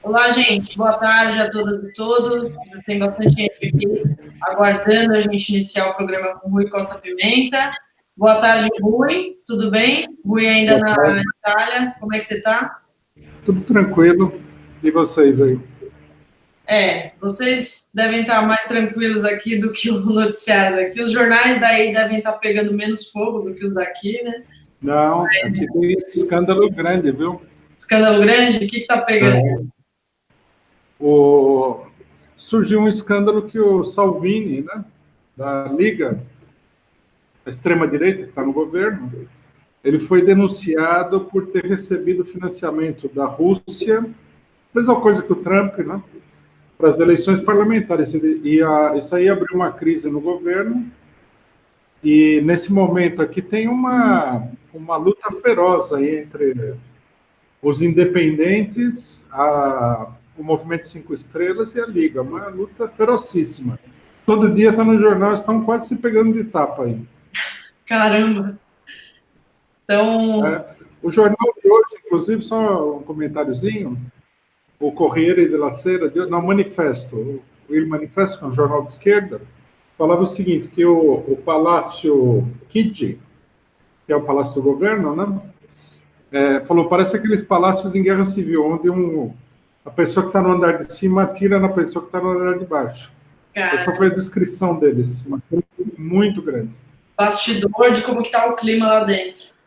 Olá, gente. Boa tarde a todas e todos. Tem bastante gente aqui aguardando a gente iniciar o programa com Rui Costa Pimenta. Boa tarde, Rui. Tudo bem? Rui ainda Boa na tarde. Itália. Como é que você está? Tudo tranquilo. E vocês aí? Vocês devem estar mais tranquilos aqui do que o noticiário daqui. Os jornais daí devem estar pegando menos fogo do que os daqui, né? Não, aqui tem escândalo grande, viu? Escândalo grande? O que está pegando? O... Surgiu um escândalo que o Salvini, né, da Liga, a extrema-direita, que está no governo, ele foi denunciado por ter recebido financiamento da Rússia, mesma coisa que o Trump, né, para as eleições parlamentares. Isso aí abriu uma crise no governo. E nesse momento aqui tem uma luta feroz aí entre os independentes, o Movimento Cinco Estrelas e a Liga. Uma luta ferocíssima. Todo dia está no jornal, estão quase se pegando de tapa aí. Caramba! Então, O jornal de hoje, inclusive, só um comentáriozinho, o Corriere della Sera, não, Manifesto, o Il Manifesto, que é um jornal de esquerda, falava o seguinte, que o Palácio Chigi, que é o Palácio do Governo, né? Falou, parece aqueles palácios em guerra civil, onde a pessoa que está no andar de cima atira na pessoa que está no andar de baixo. cara, Essa foi a descrição deles, uma coisa muito grande. bastidor de como que tá o clima lá dentro.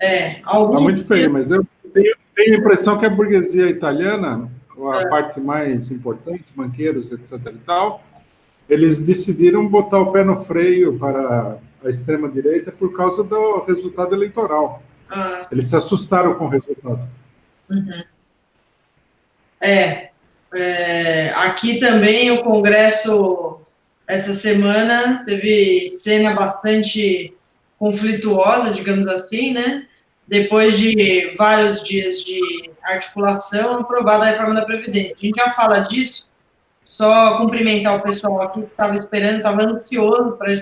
Está muito feio, mas eu tenho a impressão que a burguesia italiana, a parte mais importante, banqueiros, etc. e tal, eles decidiram botar o pé no freio para a extrema-direita por causa do resultado eleitoral. Eles se assustaram com o resultado. Uhum. Aqui também o Congresso, essa semana, teve cena bastante conflituosa, digamos assim, né? Depois de vários dias de articulação, aprovada a reforma da Previdência. A gente já fala disso, só cumprimentar o pessoal aqui que estava esperando, estava ansioso para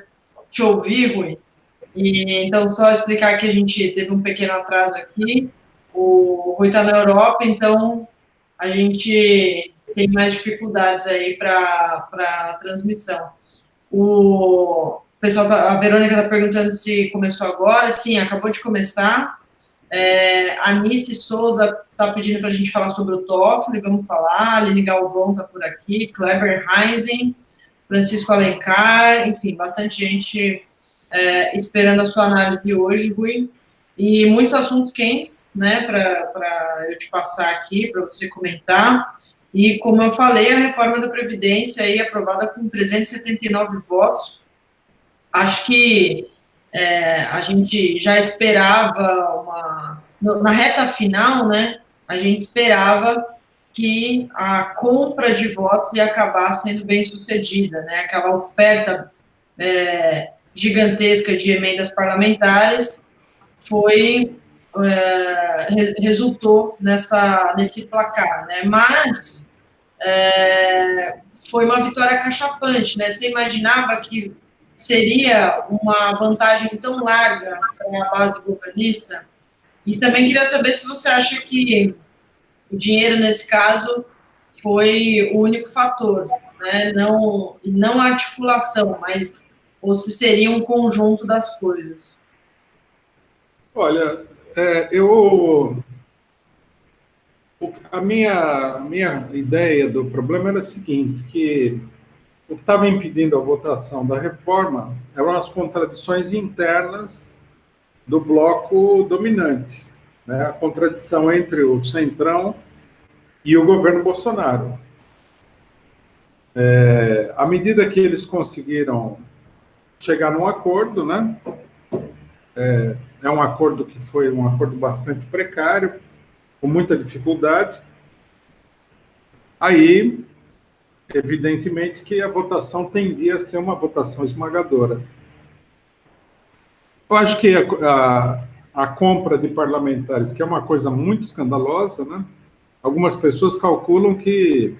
te ouvir, Rui. E, então, só explicar que a gente teve um pequeno atraso aqui, o Rui está na Europa, então a gente tem mais dificuldades aí para a transmissão. O pessoal, a Verônica está perguntando se começou agora. Sim, acabou de começar. A Anice Souza está pedindo para a gente falar sobre o TOEFL, vamos falar. A Aline Galvão está por aqui, Kleber Heisen, Francisco Alencar, enfim, bastante gente esperando a sua análise hoje, Rui. E muitos assuntos quentes, né, para eu te passar aqui, para você comentar. E, como eu falei, a reforma da Previdência aí aprovada com 379 votos. Acho que a gente já esperava na reta final, né, a gente esperava que a compra de votos ia acabar sendo bem sucedida, né, aquela oferta gigantesca de emendas parlamentares resultou nesse placar, né? Mas foi uma vitória cachapante, né? Você imaginava que seria uma vantagem tão larga para a base governista? E também queria saber se você acha que o dinheiro, nesse caso, foi o único fator, né? Não a articulação, mas ou se seria um conjunto das coisas. Olha, a minha ideia do problema era a seguinte, que o que estava impedindo a votação da reforma eram as contradições internas do bloco dominante, né? A contradição entre o Centrão e o governo Bolsonaro. À medida que eles conseguiram chegar num acordo, né? É um acordo que foi um acordo bastante precário, com muita dificuldade. Aí, evidentemente, que a votação tendia a ser uma votação esmagadora. Eu acho que a compra de parlamentares, que é uma coisa muito escandalosa, né? Algumas pessoas calculam que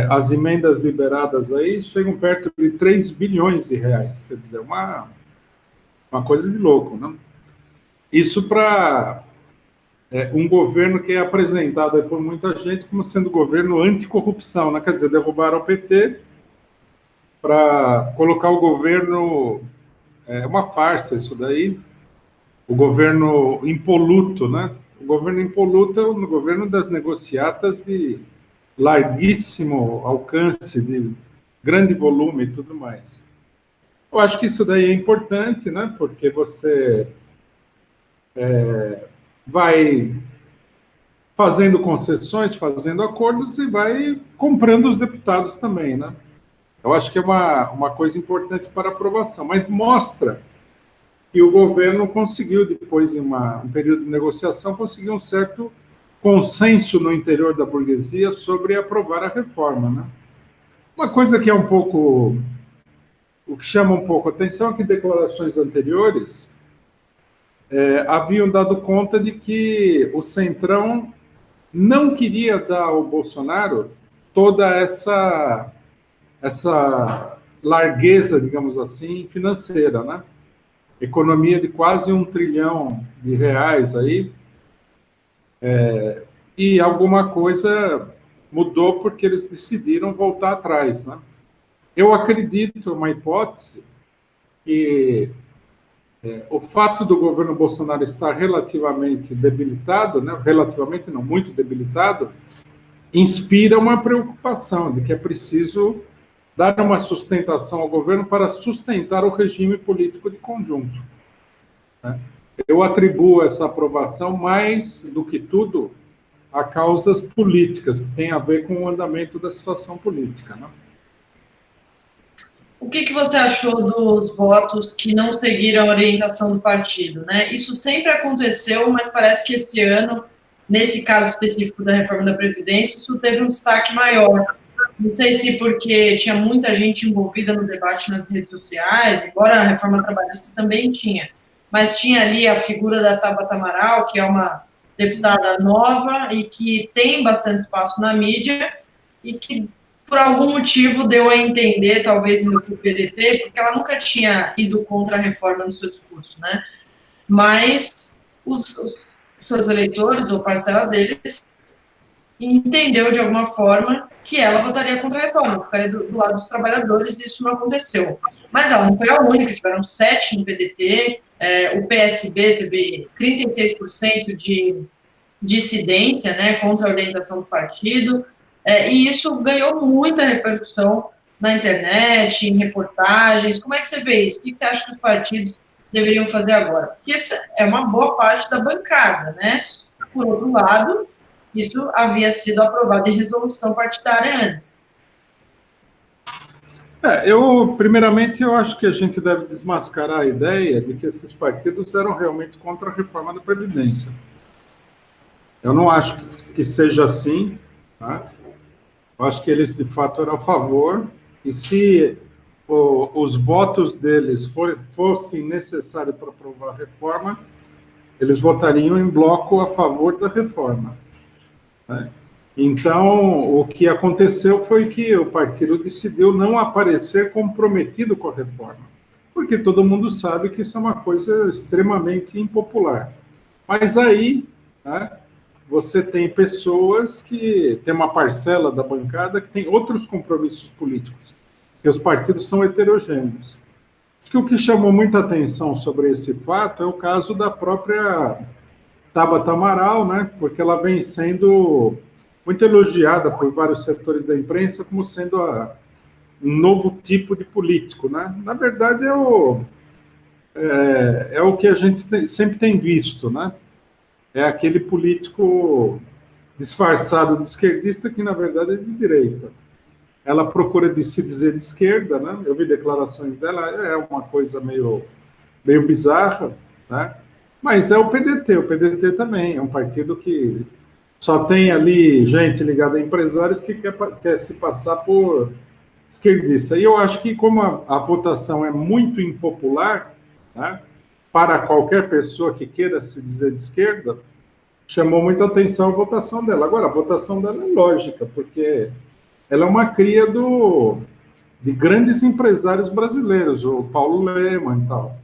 as emendas liberadas aí chegam perto de 3 bilhões de reais. Quer dizer, uma coisa de louco, né? Isso para um governo que é apresentado aí por muita gente como sendo governo anticorrupção, né? Quer dizer, derrubaram o PT para colocar o governo... É uma farsa isso daí. O governo impoluto, né? O governo impoluto é o governo das negociatas de larguíssimo alcance, de grande volume e tudo mais. Eu acho que isso daí é importante, né? Porque você vai fazendo concessões, fazendo acordos e vai comprando os deputados também, né? Eu acho que é uma coisa importante para aprovação, mas mostra que o governo conseguiu, depois de um período de negociação, conseguir um certo consenso no interior da burguesia sobre aprovar a reforma, né? Uma coisa que é um pouco... O que chama um pouco a atenção é que declarações anteriores haviam dado conta de que o Centrão não queria dar ao Bolsonaro toda essa largueza, digamos assim, financeira, né? Economia de quase R$ 1 trilhão aí, e alguma coisa mudou porque eles decidiram voltar atrás, né? Eu acredito, uma hipótese, que o fato do governo Bolsonaro estar relativamente debilitado, né? Relativamente não, muito debilitado, inspira uma preocupação de que é preciso dar uma sustentação ao governo para sustentar o regime político de conjunto, né? Eu atribuo essa aprovação, mais do que tudo, a causas políticas, que têm a ver com o andamento da situação política, né? O que você achou dos votos que não seguiram a orientação do partido, né? Isso sempre aconteceu, mas parece que esse ano, nesse caso específico da reforma da Previdência, isso teve um destaque maior. Não sei se porque tinha muita gente envolvida no debate nas redes sociais, embora a reforma trabalhista também tinha, mas tinha ali a figura da Tabata Amaral, que é uma deputada nova e que tem bastante espaço na mídia e que, por algum motivo, deu a entender, talvez no PDT, porque ela nunca tinha ido contra a reforma no seu discurso, né? Mas os seus eleitores, ou parcela deles, entendeu de alguma forma que ela votaria contra a reforma, ficaria do lado dos trabalhadores, e isso não aconteceu. Mas ela não foi a única, tiveram 7 no PDT, o PSB teve 36% de dissidência, né, contra a orientação do partido, e isso ganhou muita repercussão na internet, em reportagens. Como é que você vê isso? O que você acha que os partidos deveriam fazer agora? Porque essa é uma boa parte da bancada, né? Por outro lado, isso havia sido aprovado em resolução partidária antes. Primeiramente, eu acho que a gente deve desmascarar a ideia de que esses partidos eram realmente contra a reforma da Previdência. Eu não acho que seja assim, tá? Eu acho que eles, de fato, eram a favor, e se os votos deles fossem necessários para aprovar a reforma, eles votariam em bloco a favor da reforma, né? Então, o que aconteceu foi que o partido decidiu não aparecer comprometido com a reforma, porque todo mundo sabe que isso é uma coisa extremamente impopular. Mas aí, né, você tem pessoas que tem uma parcela da bancada que tem outros compromissos políticos, que os partidos são heterogêneos. Acho que o que chamou muita atenção sobre esse fato é o caso da própria Tabata Amaral, né, porque ela vem sendo muito elogiada por vários setores da imprensa como sendo um novo tipo de político, né? Na verdade, é o que a gente sempre tem visto, né? É aquele político disfarçado de esquerdista que, na verdade, é de direita. Ela procura se dizer de esquerda, né? Eu vi declarações dela, é uma coisa meio bizarra, né? Mas é o PDT também é um partido que só tem ali gente ligada a empresários que quer se passar por esquerdista. E eu acho que, como a votação é muito impopular, né, para qualquer pessoa que queira se dizer de esquerda, chamou muita atenção a votação dela. Agora, a votação dela é lógica, porque ela é uma cria de grandes empresários brasileiros, o Paulo Lemann e tal.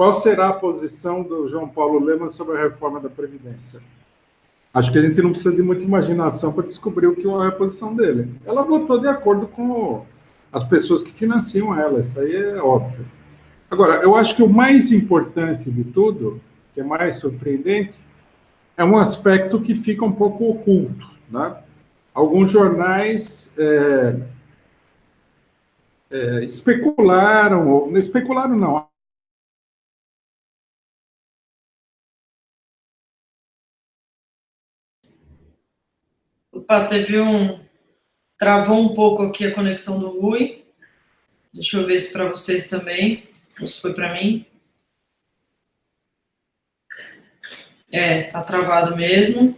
qual será a posição do João Paulo Lemann sobre a reforma da Previdência? Acho que a gente não precisa de muita imaginação para descobrir o que é a posição dele. Ela votou de acordo com as pessoas que financiam ela, isso aí é óbvio. Agora, eu acho que o mais importante de tudo, que é mais surpreendente, é um aspecto que fica um pouco oculto, né? Alguns jornais especularam, ou não especularam não. Opa, travou um pouco aqui a conexão do Rui. Deixa eu ver se para vocês também, ou se foi para mim. Tá travado mesmo.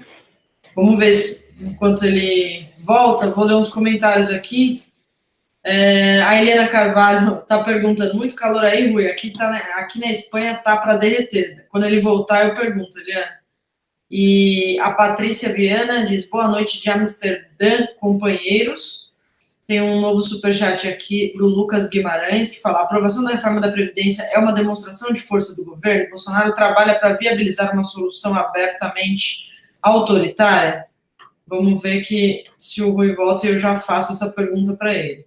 Vamos ver se, enquanto ele volta, vou ler uns comentários aqui. A Helena Carvalho está perguntando, muito calor aí, Rui? Aqui na Espanha tá para derreter. Quando ele voltar, eu pergunto, Eliana. E a Patrícia Viana diz, boa noite de Amsterdã, companheiros. Tem um novo superchat aqui do Lucas Guimarães, que fala, a aprovação da reforma da Previdência é uma demonstração de força do governo? Bolsonaro trabalha para viabilizar uma solução abertamente autoritária? Vamos ver que se o Rui volta, eu já faço essa pergunta para ele.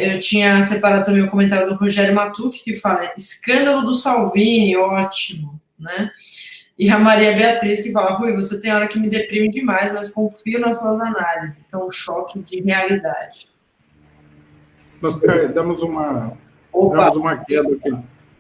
Eu tinha separado também o comentário do Rogério Matucci, que fala, escândalo do Salvini, ótimo, né? E a Maria Beatriz, que fala, Rui, você tem hora que me deprime demais, mas confio nas suas análises, são um choque de realidade. Nós damos uma queda aqui.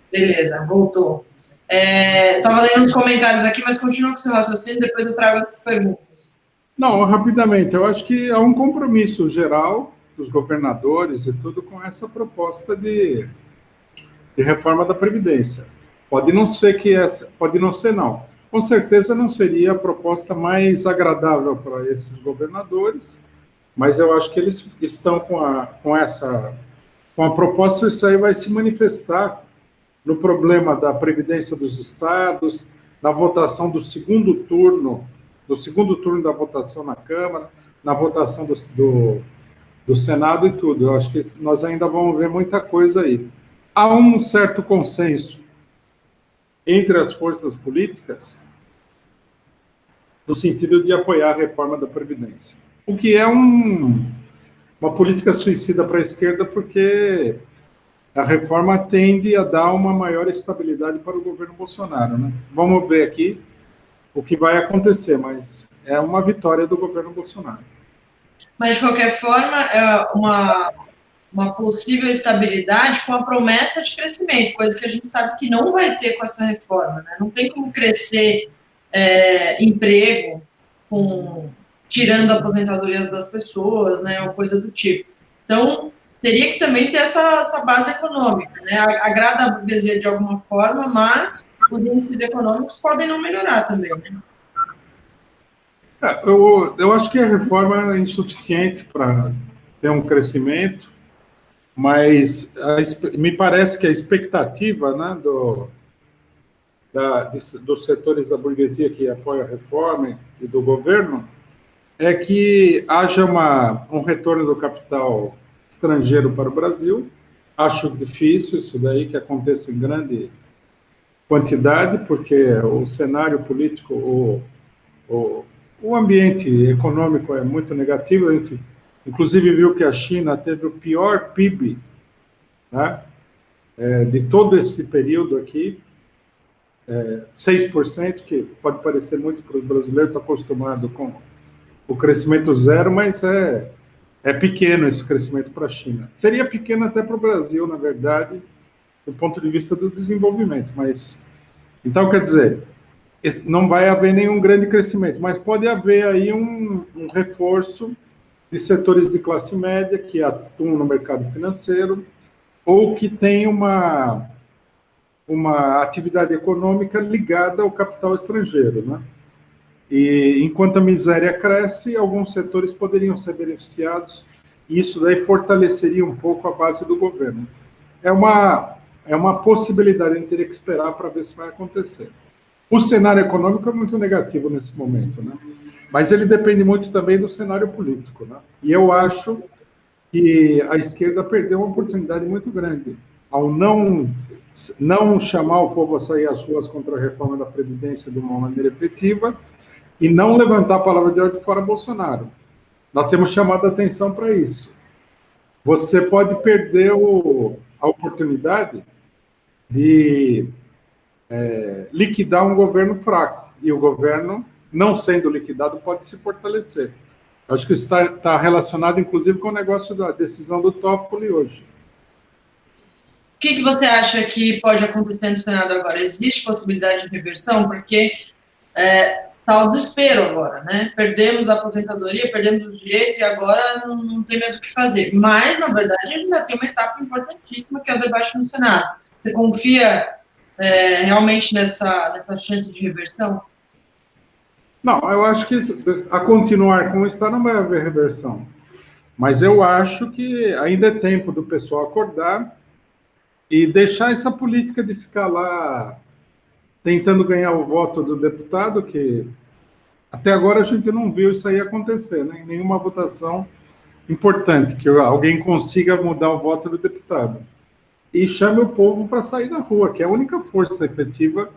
Beleza, voltou. Estava lendo os comentários aqui, mas continua com o seu raciocínio, depois eu trago as perguntas. Não, rapidamente, eu acho que há um compromisso geral dos governadores e tudo com essa proposta de reforma da Previdência. Pode não ser não. Com certeza não seria a proposta mais agradável para esses governadores, mas eu acho que eles estão com a proposta, isso aí vai se manifestar no problema da Previdência dos estados, na votação do segundo turno da votação na Câmara, na votação do Senado e tudo. Eu acho que nós ainda vamos ver muita coisa aí. Há um certo consenso entre as forças políticas no sentido de apoiar a reforma da Previdência. O que é uma política suicida para a esquerda, porque a reforma tende a dar uma maior estabilidade para o governo Bolsonaro, né? Vamos ver aqui o que vai acontecer, mas é uma vitória do governo Bolsonaro. Mas, de qualquer forma, é uma possível estabilidade com a promessa de crescimento, coisa que a gente sabe que não vai ter com essa reforma, né? Não tem como crescer emprego tirando aposentadorias das pessoas, né, ou coisa do tipo. Então, teria que também ter essa base econômica, né? Agrada a burguesia de alguma forma, mas os índices econômicos podem não melhorar também, né? Eu acho que a reforma é insuficiente para ter um crescimento, mas me parece que a expectativa, né, dos setores da burguesia que apoiam a reforma e do governo é que haja um retorno do capital estrangeiro para o Brasil. Acho difícil isso daí que aconteça em grande quantidade, porque o cenário político, o ambiente econômico é muito negativo. A gente, inclusive, viu que a China teve o pior PIB, né, de todo esse período aqui, 6%, que pode parecer muito para o brasileiro, está acostumado com o crescimento zero, mas é pequeno esse crescimento para a China. Seria pequeno até para o Brasil, na verdade, do ponto de vista do desenvolvimento. Mas, então, quer dizer, não vai haver nenhum grande crescimento, mas pode haver aí um reforço de setores de classe média que atuam no mercado financeiro ou que têm uma atividade econômica ligada ao capital estrangeiro, né? E enquanto a miséria cresce, alguns setores poderiam ser beneficiados, e isso daí fortaleceria um pouco a base do governo. É uma possibilidade, a gente teria que esperar para ver se vai acontecer. O cenário econômico é muito negativo nesse momento, né? Mas ele depende muito também do cenário político, né? E eu acho que a esquerda perdeu uma oportunidade muito grande ao não chamar o povo a sair às ruas contra a reforma da Previdência de uma maneira efetiva e não levantar a palavra de ordem fora Bolsonaro. Nós temos chamado a atenção para isso. Você pode perder a oportunidade de liquidar um governo fraco, e o governo, não sendo liquidado, pode se fortalecer. Acho que isso está relacionado, inclusive, com o negócio da decisão do Toffoli hoje. O que você acha que pode acontecer no Senado agora? Existe possibilidade de reversão? Porque está o desespero agora, né? Perdemos a aposentadoria, perdemos os direitos e agora não tem mais o que fazer. Mas, na verdade, a gente ainda tem uma etapa importantíssima que é o debate no Senado. Você confia realmente nessa chance de reversão? Não, eu acho que a continuar como está não vai haver reversão. Mas eu acho que ainda é tempo do pessoal acordar e deixar essa política de ficar lá tentando ganhar o voto do deputado, que até agora a gente não viu isso aí acontecer, né? Em nenhuma votação importante, que alguém consiga mudar o voto do deputado. E chame o povo para sair na rua, que é a única força efetiva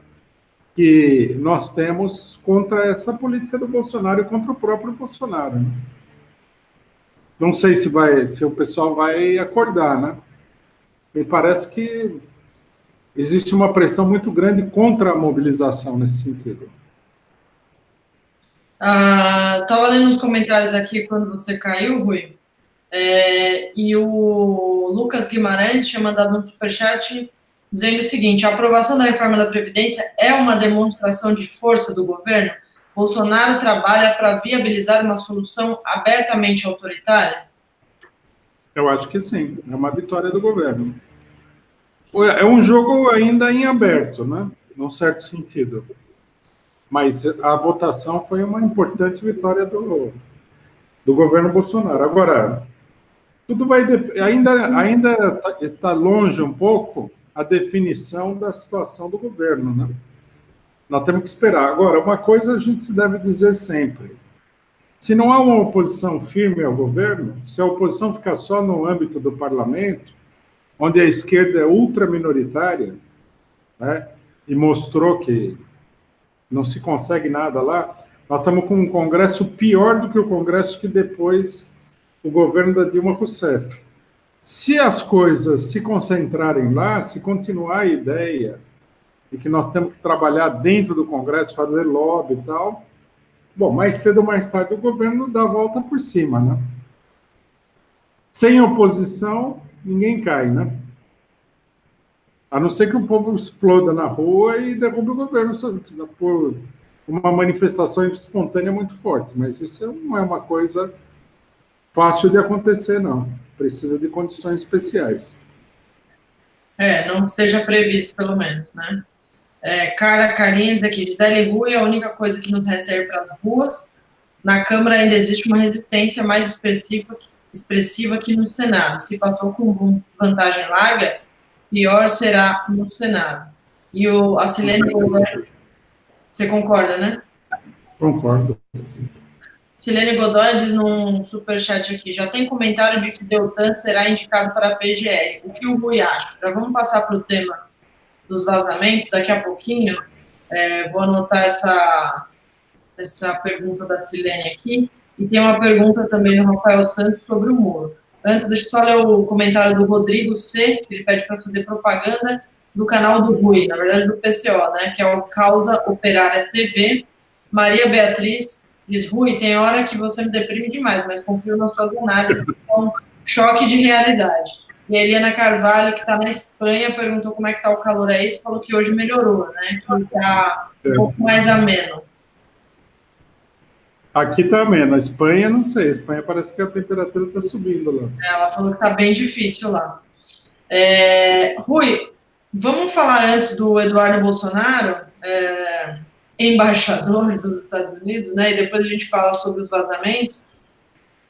que nós temos contra essa política do Bolsonaro e contra o próprio Bolsonaro. Né? Não sei se o pessoal vai acordar, né? Me parece que existe uma pressão muito grande contra a mobilização nesse sentido. Estava lendo os comentários aqui quando você caiu, Rui, e o Lucas Guimarães tinha mandado um superchat dizendo o seguinte: a aprovação da reforma da Previdência é uma demonstração de força do governo? Bolsonaro trabalha para viabilizar uma solução abertamente autoritária? Eu acho que sim, é uma vitória do governo. É um jogo ainda em aberto, né? Num certo sentido. Mas a votação foi uma importante vitória do governo Bolsonaro. Agora, tudo vai ainda está longe um pouco a definição da situação do governo, né? Nós temos que esperar. Agora, uma coisa a gente deve dizer sempre: se não há uma oposição firme ao governo, se a oposição ficar só no âmbito do parlamento, onde a esquerda é ultraminoritária, né, e mostrou que não se consegue nada lá, nós estamos com um Congresso pior do que o Congresso que depois o governo da Dilma Rousseff. Se as coisas se concentrarem lá, se continuar a ideia de que nós temos que trabalhar dentro do Congresso, fazer lobby e tal, bom, mais cedo ou mais tarde o governo dá a volta por cima, né? Sem oposição, ninguém cai, né? A não ser que o povo exploda na rua e derrube o governo por uma manifestação espontânea muito forte. Mas isso não é uma coisa fácil de acontecer, não. Precisa de condições especiais. Não esteja previsto, pelo menos, né? Cara Carinhas aqui, Gisele Rui, a única coisa que nos resta é ir para as ruas. Na Câmara ainda existe uma resistência mais expressiva que no Senado. Se passou com vantagem larga, pior será no Senado. E a Silene Godoy, você concorda, né? Concordo. Silene Godoy diz num superchat aqui: já tem comentário de que Deltan será indicado para a PGR. O que o Rui acha? Já vamos passar para o tema dos vazamentos daqui a pouquinho. Vou anotar essa pergunta da Silene aqui. E tem uma pergunta também do Rafael Santos sobre o Moro. Antes, deixa eu só ler o comentário do Rodrigo C., que ele pede para fazer propaganda do canal do Rui, na verdade do PCO, né, que é o Causa Operária TV. Maria Beatriz diz: Rui, tem hora que você me deprime demais, mas confio nas suas análises, que são um choque de realidade. E a Eliana Carvalho, que está na Espanha, perguntou como é que está o calor aí, e falou que hoje melhorou, né, que está um pouco mais ameno. Aqui está ameno. Na Espanha, não sei. A Espanha parece que a temperatura está subindo lá. Ela falou que está bem difícil lá. Rui, vamos falar antes do Eduardo Bolsonaro, embaixador dos Estados Unidos, né? E depois a gente fala sobre os vazamentos.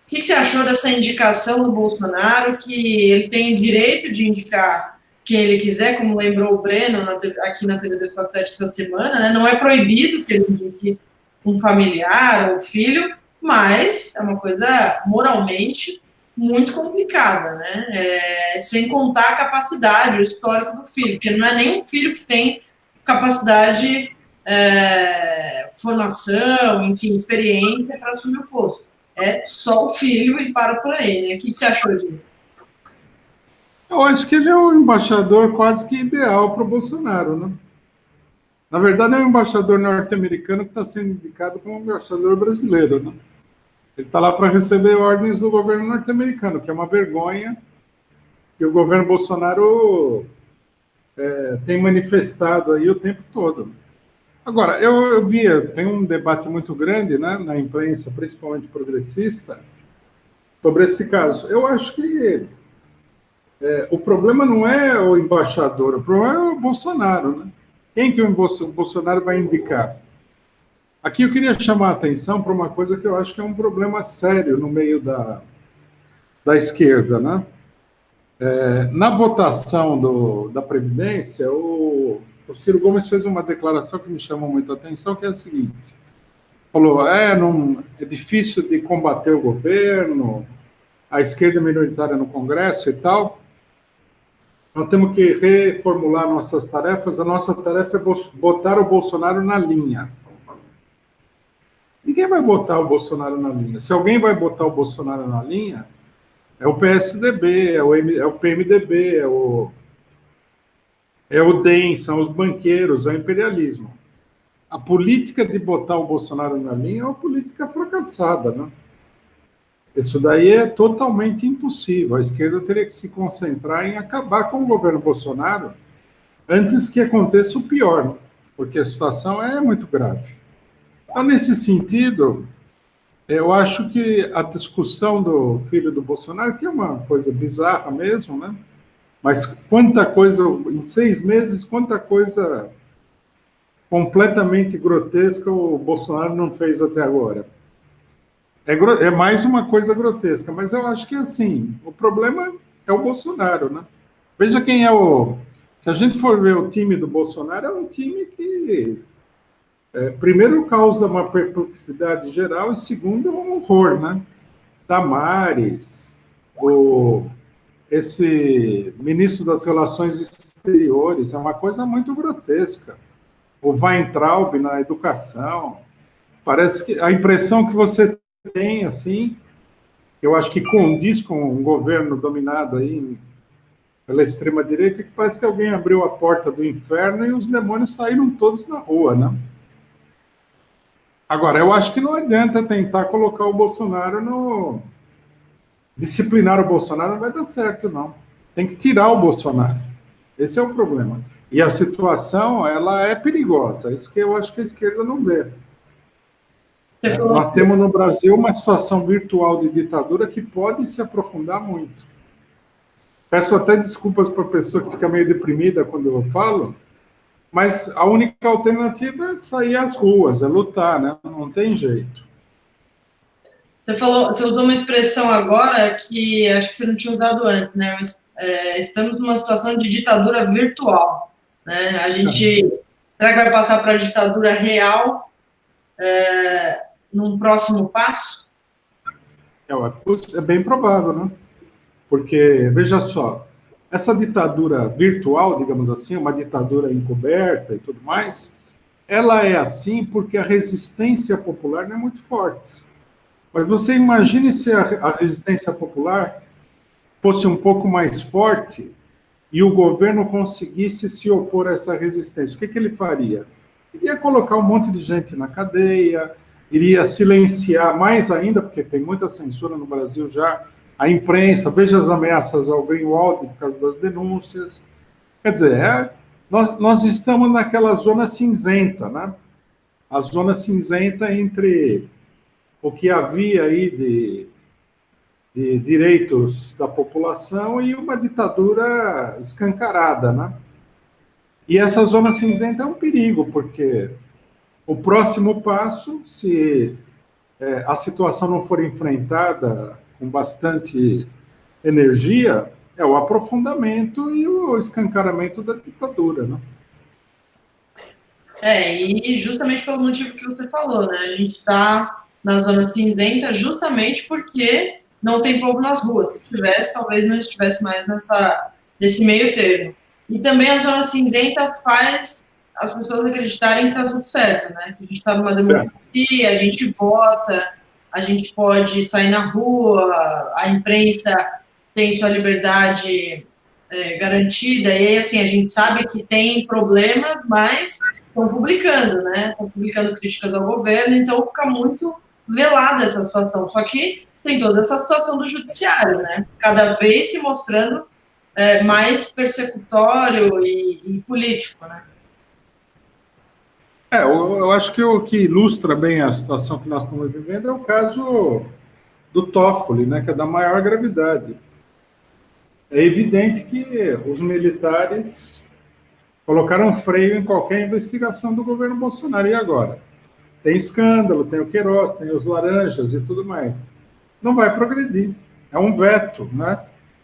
O que você achou dessa indicação do Bolsonaro, que ele tem o direito de indicar quem ele quiser, como lembrou o Breno aqui na TV 247 essa semana, né? Não é proibido que ele indique um familiar ou filho, mas é uma coisa moralmente muito complicada, né? Sem contar a capacidade, o histórico do filho, porque não é nenhum filho que tem capacidade, formação, enfim, experiência para assumir o posto. É só o filho e para por aí, né? O que você achou disso? Eu acho que ele é o embaixador quase que ideal para o Bolsonaro, né? Na verdade, é o embaixador norte-americano que está sendo indicado como embaixador brasileiro, né? Ele está lá para receber ordens do governo norte-americano, que é uma vergonha que o governo Bolsonaro tem manifestado aí o tempo todo. Agora, eu via, tem um debate muito grande, né, na imprensa, principalmente progressista, sobre esse caso. Eu acho que o problema não é o embaixador, o problema é o Bolsonaro, né? Quem que o Bolsonaro vai indicar? Aqui eu queria chamar a atenção para uma coisa que eu acho que é um problema sério no meio da esquerda, né? Na votação da Previdência, o Ciro Gomes fez uma declaração que me chamou muito a atenção, que é a seguinte: falou, não, é difícil de combater o governo, a esquerda minoritária no Congresso e tal, nós temos que reformular nossas tarefas, a nossa tarefa é botar o Bolsonaro na linha. Ninguém vai botar o Bolsonaro na linha. Se alguém vai botar o Bolsonaro na linha, é o PSDB, é o PMDB, é o DEM, são os banqueiros, é o imperialismo. A política de botar o Bolsonaro na linha é uma política fracassada, né? Isso daí é totalmente impossível. A esquerda teria que se concentrar em acabar com o governo Bolsonaro antes que aconteça o pior, né? Porque a situação é muito grave. Então, nesse sentido, eu acho que a discussão do filho do Bolsonaro, que é uma coisa bizarra mesmo, né? Mas quanta coisa, em 6 meses, quanta coisa completamente grotesca o Bolsonaro não fez até agora. É mais uma coisa grotesca, mas eu acho que, assim, o problema é o Bolsonaro, né? Veja quem é o... Se a gente for ver o time do Bolsonaro, é um time que, primeiro, causa uma perplexidade geral e, segundo, é um horror, né? Damares, esse ministro das Relações Exteriores, é uma coisa muito grotesca. O Weintraub na educação, parece que a impressão que você tem, assim, eu acho que condiz com um governo dominado aí pela extrema-direita, que parece que alguém abriu a porta do inferno e os demônios saíram todos na rua, né? Agora, eu acho que não adianta tentar colocar o Bolsonaro no... Disciplinar o Bolsonaro não vai dar certo, não. Tem que tirar o Bolsonaro. Esse é o problema. E a situação, ela é perigosa. Isso que eu acho que a esquerda não vê. Nós temos no Brasil uma situação virtual de ditadura que pode se aprofundar muito. Peço até desculpas para a pessoa que fica meio deprimida quando eu falo, mas a única alternativa é sair às ruas, é lutar, né? Não tem jeito. Você usou uma expressão agora que acho que você não tinha usado antes, né? Estamos numa situação de ditadura virtual, né? A gente, será que vai passar para a ditadura real num próximo passo? É bem provável, né? Porque, veja só, essa ditadura virtual, digamos assim, uma ditadura encoberta e tudo mais, ela é assim porque a resistência popular não é muito forte. Mas você imagine se a resistência popular fosse um pouco mais forte e o governo conseguisse se opor a essa resistência. O que ele faria? Iria colocar um monte de gente na cadeia, iria silenciar mais ainda, porque tem muita censura no Brasil já, a imprensa, veja as ameaças ao Greenwald por causa das denúncias. Quer dizer, nós estamos naquela zona cinzenta, né? A zona cinzenta entre o que havia aí de direitos da população e uma ditadura escancarada, né? E essa zona cinzenta é um perigo, porque o próximo passo, se a situação não for enfrentada com bastante energia, é o aprofundamento e o escancaramento da ditadura, né? E justamente pelo motivo que você falou, né? A gente está na zona cinzenta justamente porque não tem povo nas ruas. Se tivesse, talvez não estivesse mais nesse meio termo. E também a zona cinzenta faz as pessoas acreditarem que está tudo certo, né? Que a gente está numa democracia, a gente vota, a gente pode sair na rua, a imprensa tem sua liberdade garantida, e aí, assim, a gente sabe que tem problemas, mas estão publicando, né? Estão publicando críticas ao governo, então fica muito velada essa situação. Só que tem toda essa situação do judiciário, né? Cada vez se mostrando mais persecutório e político, né? Eu acho que o que ilustra bem a situação que nós estamos vivendo é o caso do Toffoli, né, que é da maior gravidade. É evidente que os militares colocaram freio em qualquer investigação do governo Bolsonaro. E agora? Tem escândalo, tem o Queiroz, tem os laranjas e tudo mais. Não vai progredir. É um veto, né,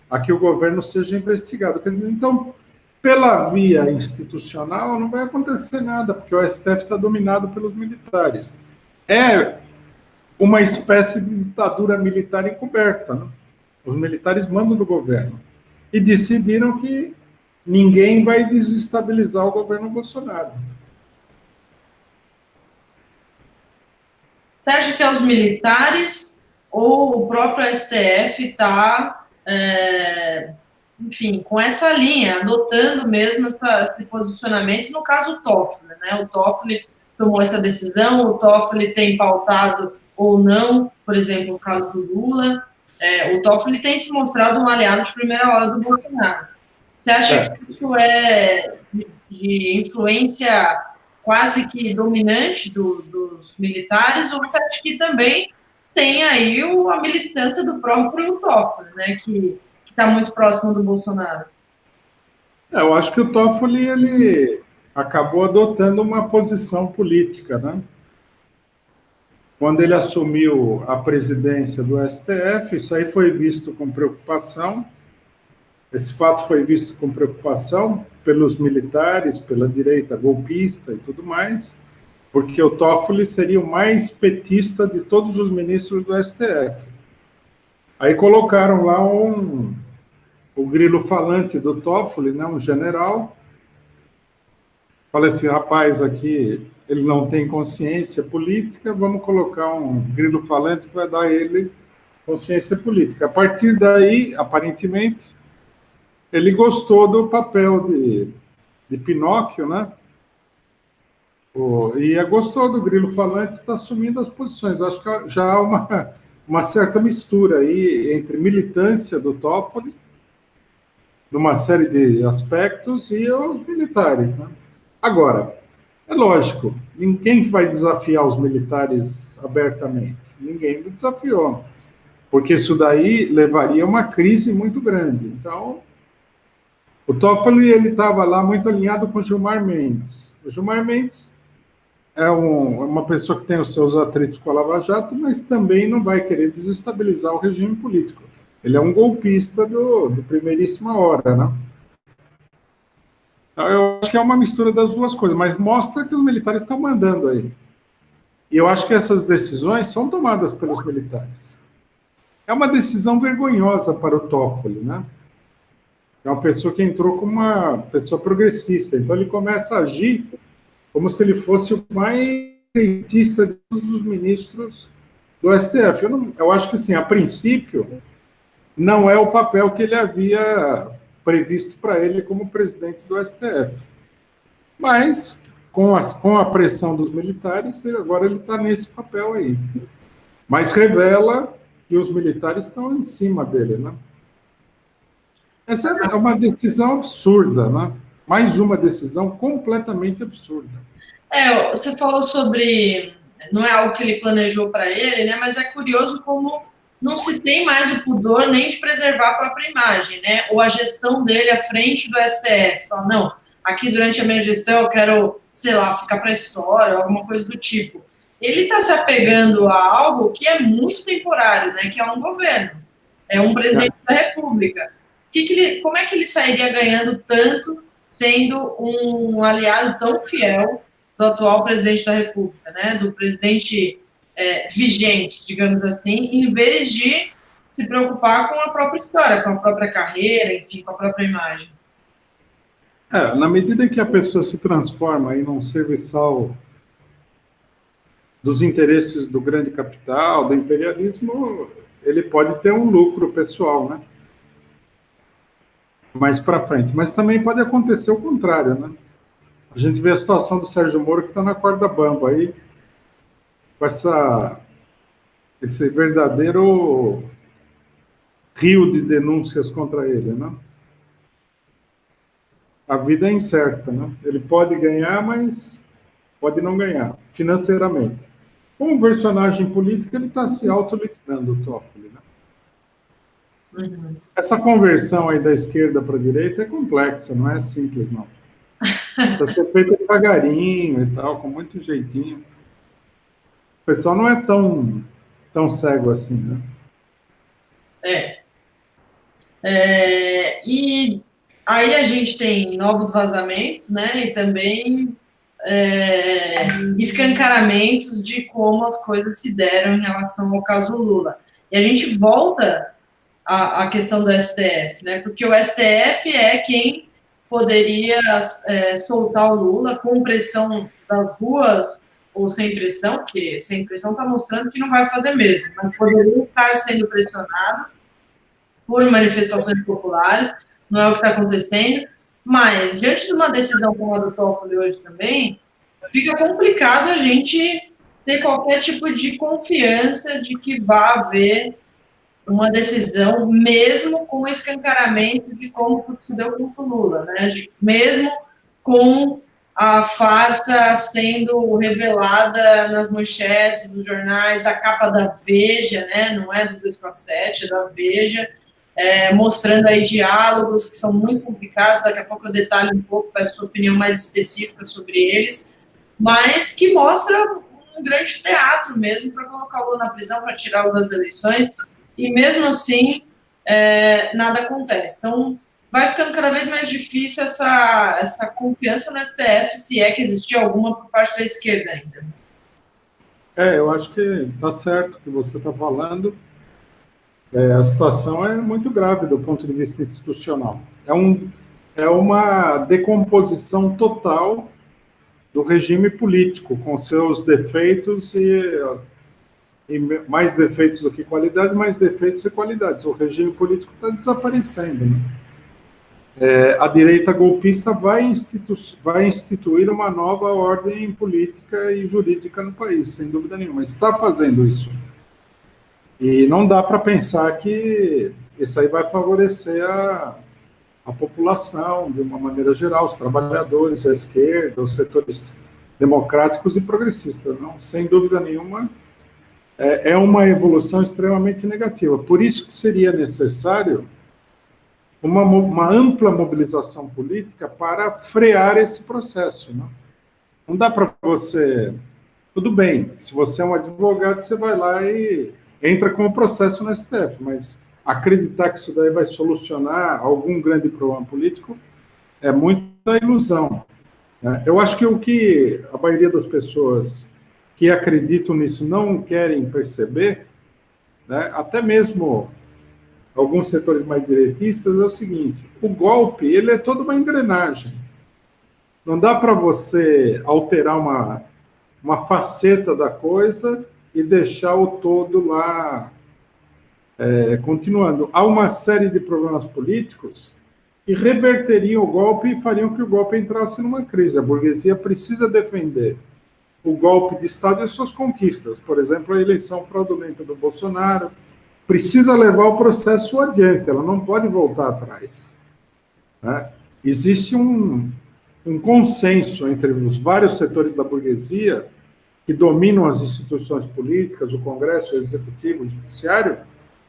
a que o governo seja investigado. Quer dizer, então, pela via institucional, não vai acontecer nada, porque o STF está dominado pelos militares. É uma espécie de ditadura militar encoberta, né? Os militares mandam no governo. E decidiram que ninguém vai desestabilizar o governo Bolsonaro. Você acha que é os militares ou o próprio STF está, enfim, com essa linha, adotando mesmo esse posicionamento, no caso o Toffoli, né? O Toffoli tomou essa decisão, o Toffoli tem pautado ou não, por exemplo, o caso do Lula. O Toffoli tem se mostrado um aliado de primeira hora do Bolsonaro. Você acha que isso é de influência quase que dominante dos militares, ou você acha que também tem aí a militância do próprio Toffoli, né, que está muito próximo do Bolsonaro? Eu acho que o Toffoli ele acabou adotando uma posição política, né? Quando ele assumiu a presidência do STF, isso aí foi visto com preocupação. Esse fato foi visto com preocupação pelos militares, pela direita golpista e tudo mais, porque o Toffoli seria o mais petista de todos os ministros do STF. Aí colocaram lá o grilo falante do Toffoli, né, um general. Falei assim, rapaz, aqui ele não tem consciência política, vamos colocar um grilo falante que vai dar a ele consciência política. A partir daí, aparentemente, ele gostou do papel de Pinóquio, né? E gostou do grilo falante, está assumindo as posições. Acho que já há uma certa mistura aí entre militância do Toffoli, numa série de aspectos, e os militares, né? Agora, é lógico, ninguém vai desafiar os militares abertamente. Ninguém desafiou, porque isso daí levaria a uma crise muito grande. Então, o Toffoli estava lá muito alinhado com o Gilmar Mendes. O Gilmar Mendes é uma pessoa que tem os seus atritos com a Lava Jato, mas também não vai querer desestabilizar o regime político. Ele é um golpista do primeiríssima hora, né? Então, eu acho que é uma mistura das duas coisas, mas mostra que os militares estão mandando aí. E eu acho que essas decisões são tomadas pelos militares. É uma decisão vergonhosa para o Toffoli, né? É uma pessoa que entrou como uma pessoa progressista, então ele começa a agir como se ele fosse o mais direitista de todos os ministros do STF. Eu acho que, assim, a princípio, não é o papel que ele havia previsto para ele como presidente do STF. Mas, com a pressão dos militares, agora ele está nesse papel aí. Mas revela que os militares estão em cima dele, né? Essa é uma decisão absurda, né? Mais uma decisão completamente absurda. Você falou sobre... Não é algo que ele planejou para ele, né? Mas é curioso como não se tem mais o pudor nem de preservar a própria imagem, né? Ou a gestão dele à frente do STF. Fala, não, aqui durante a minha gestão eu quero, sei lá, ficar para a história, alguma coisa do tipo. Ele está se apegando a algo que é muito temporário, né? Que é um governo, é um presidente da República. Como é que ele sairia ganhando tanto sendo um aliado tão fiel do atual presidente da República, né? Do presidente vigente, digamos assim, em vez de se preocupar com a própria história, com a própria carreira, enfim, com a própria imagem. Na medida em que a pessoa se transforma em um serviçal dos interesses do grande capital, do imperialismo, ele pode ter um lucro pessoal, né? Mais para frente. Mas também pode acontecer o contrário, né? A gente vê a situação do Sérgio Moro, que está na corda bamba aí, com esse verdadeiro rio de denúncias contra ele, né? A vida é incerta, né? Ele pode ganhar, mas pode não ganhar, financeiramente. Como personagem político, ele está se autoliquidando, o Toffoli, né? Uhum. Essa conversão aí da esquerda para a direita é complexa, não é simples, não. Está sendo feita devagarinho e tal, com muito jeitinho. O pessoal não é tão cego assim, né? E aí a gente tem novos vazamentos, né? E também escancaramentos de como as coisas se deram em relação ao caso Lula. E a gente volta à questão do STF, né? Porque o STF é quem poderia soltar o Lula com pressão das ruas ou sem pressão, porque sem pressão está mostrando que não vai fazer mesmo, mas poderia estar sendo pressionado por manifestações populares, não é o que está acontecendo, mas diante de uma decisão como a do Toffoli hoje também, fica complicado a gente ter qualquer tipo de confiança de que vai haver uma decisão, mesmo com o escancaramento de como tudo se deu contra o Lula, né? Mesmo com a farsa sendo revelada nas manchetes dos jornais, da capa da Veja, né? Não é do 247, é da Veja, mostrando aí diálogos que são muito complicados, daqui a pouco eu detalho um pouco, peço sua opinião mais específica sobre eles, mas que mostra um grande teatro mesmo para colocar o Lula na prisão, para tirá-lo das eleições, e mesmo assim nada acontece. Então vai ficando cada vez mais difícil essa confiança no STF, se é que existia alguma por parte da esquerda ainda. Eu acho que está certo o que você está falando. A situação é muito grave do ponto de vista institucional. É uma decomposição total do regime político, com seus defeitos e mais defeitos do que qualidade, mais defeitos e qualidades. O regime político está desaparecendo, né? A direita golpista vai instituir uma nova ordem política e jurídica no país, sem dúvida nenhuma. Está fazendo isso. E não dá para pensar que isso aí vai favorecer a população, de uma maneira geral, os trabalhadores, a esquerda, os setores democráticos e progressistas. Não, sem dúvida nenhuma, é uma evolução extremamente negativa. Por isso que seria necessário uma ampla mobilização política para frear esse processo. Não dá para você... Tudo bem, se você é um advogado, você vai lá e entra com o processo no STF, mas acreditar que isso daí vai solucionar algum grande problema político é muita ilusão. Eu acho que o que a maioria das pessoas que acreditam nisso não querem perceber, né, até mesmo alguns setores mais direitistas, é o seguinte: o golpe, ele é toda uma engrenagem. Não dá para você alterar uma faceta da coisa e deixar o todo lá continuando. Há uma série de problemas políticos que reverteriam o golpe e fariam que o golpe entrasse numa crise. A burguesia precisa defender o golpe de Estado e suas conquistas. Por exemplo, a eleição fraudulenta do Bolsonaro. Precisa levar o processo adiante, ela não pode voltar atrás, né? Existe um consenso entre os vários setores da burguesia que dominam as instituições políticas, o Congresso, o Executivo, o Judiciário,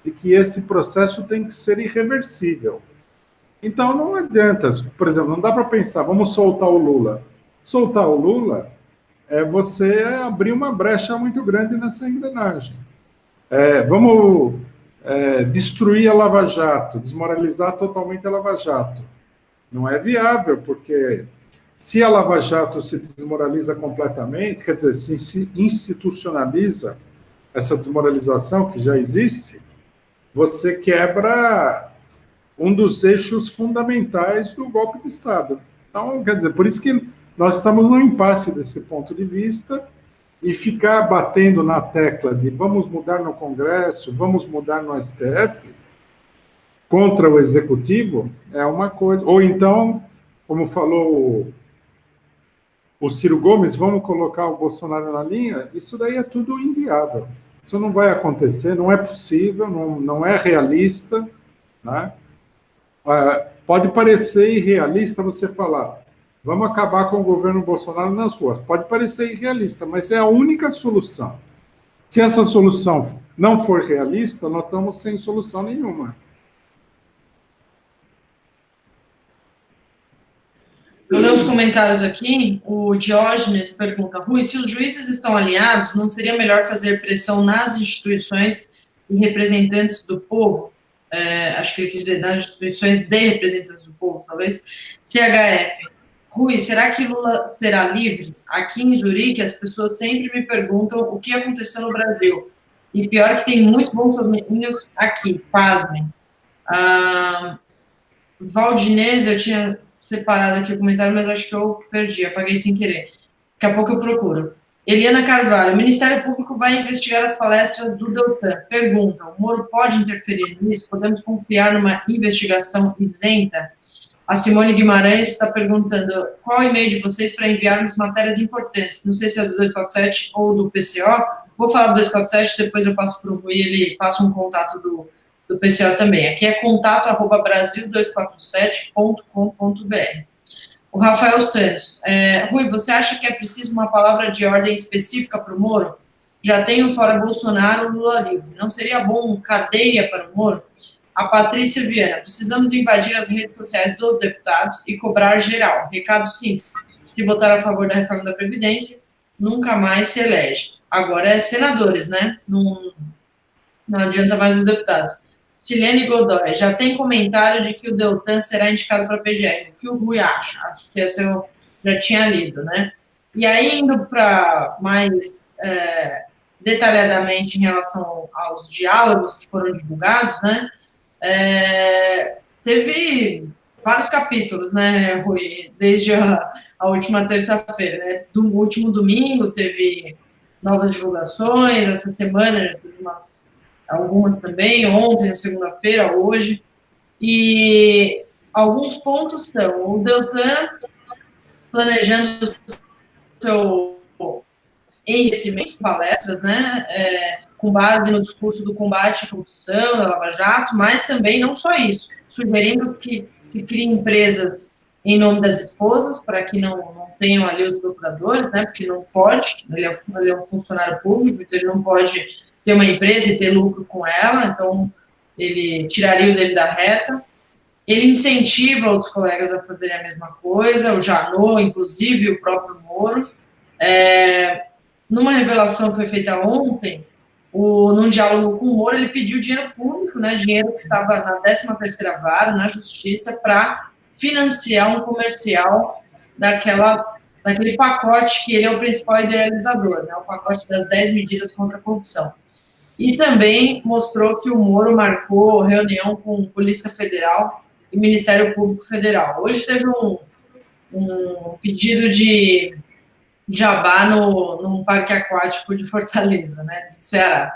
de que esse processo tem que ser irreversível. Então, não adianta, por exemplo, não dá para pensar, vamos soltar o Lula. Soltar o Lula é você abrir uma brecha muito grande nessa engrenagem. Vamos destruir a Lava Jato, desmoralizar totalmente a Lava Jato. Não é viável, porque se a Lava Jato se desmoraliza completamente, quer dizer, se institucionaliza essa desmoralização que já existe, você quebra um dos eixos fundamentais do golpe de Estado. Então, quer dizer, por isso que nós estamos num impasse desse ponto de vista, e ficar batendo na tecla de vamos mudar no Congresso, vamos mudar no STF, contra o Executivo, é uma coisa. Ou então, como falou o Ciro Gomes, vamos colocar o Bolsonaro na linha, isso daí é tudo inviável. Isso não vai acontecer, não é possível, não é realista, né? Pode parecer irrealista você falar, vamos acabar com o governo Bolsonaro nas ruas. Pode parecer irrealista, mas é a única solução. Se essa solução não for realista, nós estamos sem solução nenhuma. Vou ler os comentários aqui. O Diógenes pergunta: Rui, se os juízes estão alinhados, não seria melhor fazer pressão nas instituições e representantes do povo? Acho que ele quis dizer nas instituições de representantes do povo, talvez. CHF: Rui, será que Lula será livre? Aqui em Zurique, as pessoas sempre me perguntam o que aconteceu no Brasil. E pior que tem muitos bolsominions aqui, pasmem. Valdinese, eu tinha separado aqui o comentário, mas acho que eu perdi, apaguei sem querer. Daqui a pouco eu procuro. Eliana Carvalho: o Ministério Público vai investigar as palestras do Deltan. Pergunta: o Moro pode interferir nisso? Podemos confiar numa investigação isenta? A Simone Guimarães está perguntando qual o e-mail de vocês para enviarmos matérias importantes. Não sei se é do 247 ou do PCO. Vou falar do 247, depois eu passo para o Rui, ele passa um contato do PCO também. Aqui é contato@brasil247.com.br. O Rafael Santos: Rui, você acha que é preciso uma palavra de ordem específica para o Moro? Já tem o fora Bolsonaro, Lula livre. Não seria bom cadeia para o Moro? A Patrícia Viana: precisamos invadir as redes sociais dos deputados e cobrar geral. Recado simples: se votar a favor da reforma da Previdência, nunca mais se elege. Agora é senadores, né? Não adianta mais os deputados. Silene Godoy: já tem comentário de que o Deltan será indicado para a PGR. O que o Rui acha? Acho que essa eu já tinha lido, né? E aí, indo para mais detalhadamente em relação aos diálogos que foram divulgados, né? Teve vários capítulos, né, Rui? Desde a última terça-feira, né? Do último domingo teve novas divulgações, essa semana teve algumas também, ontem, na segunda-feira, hoje, e alguns pontos são: o Deltan planejando o seu enriquecimento de palestras, né, com base no discurso do combate à corrupção, da Lava Jato, mas também não só isso, sugerindo que se criem empresas em nome das esposas, para que não tenham ali os procuradores, né, porque não pode, ele é um funcionário público, então ele não pode ter uma empresa e ter lucro com ela, então ele tiraria o dele da reta. Ele incentiva outros colegas a fazerem a mesma coisa, o Janot, inclusive, o próprio Moro. Numa revelação que foi feita ontem, num diálogo com o Moro, ele pediu dinheiro público, né, dinheiro que estava na 13ª vara, na Justiça, para financiar um comercial daquele pacote que ele é o principal idealizador, né, o pacote das 10 medidas contra a corrupção. E também mostrou que o Moro marcou reunião com Polícia Federal e Ministério Público Federal. Hoje teve um pedido de jabá num parque aquático de Fortaleza, né, do Ceará.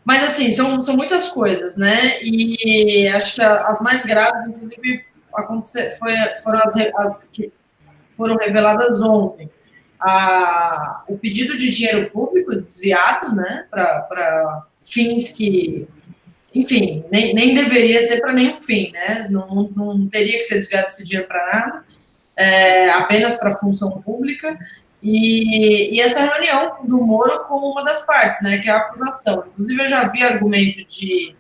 Mas, assim, são muitas coisas, né, e acho que as mais graves, inclusive, foram as que foram reveladas ontem. O pedido de dinheiro público desviado, né, para fins que, enfim, nem deveria ser para nenhum fim, né, não teria que ser desviado esse dinheiro para nada, apenas para função pública, e essa reunião do Moro com uma das partes, né, que é a acusação. Inclusive, eu já vi argumento de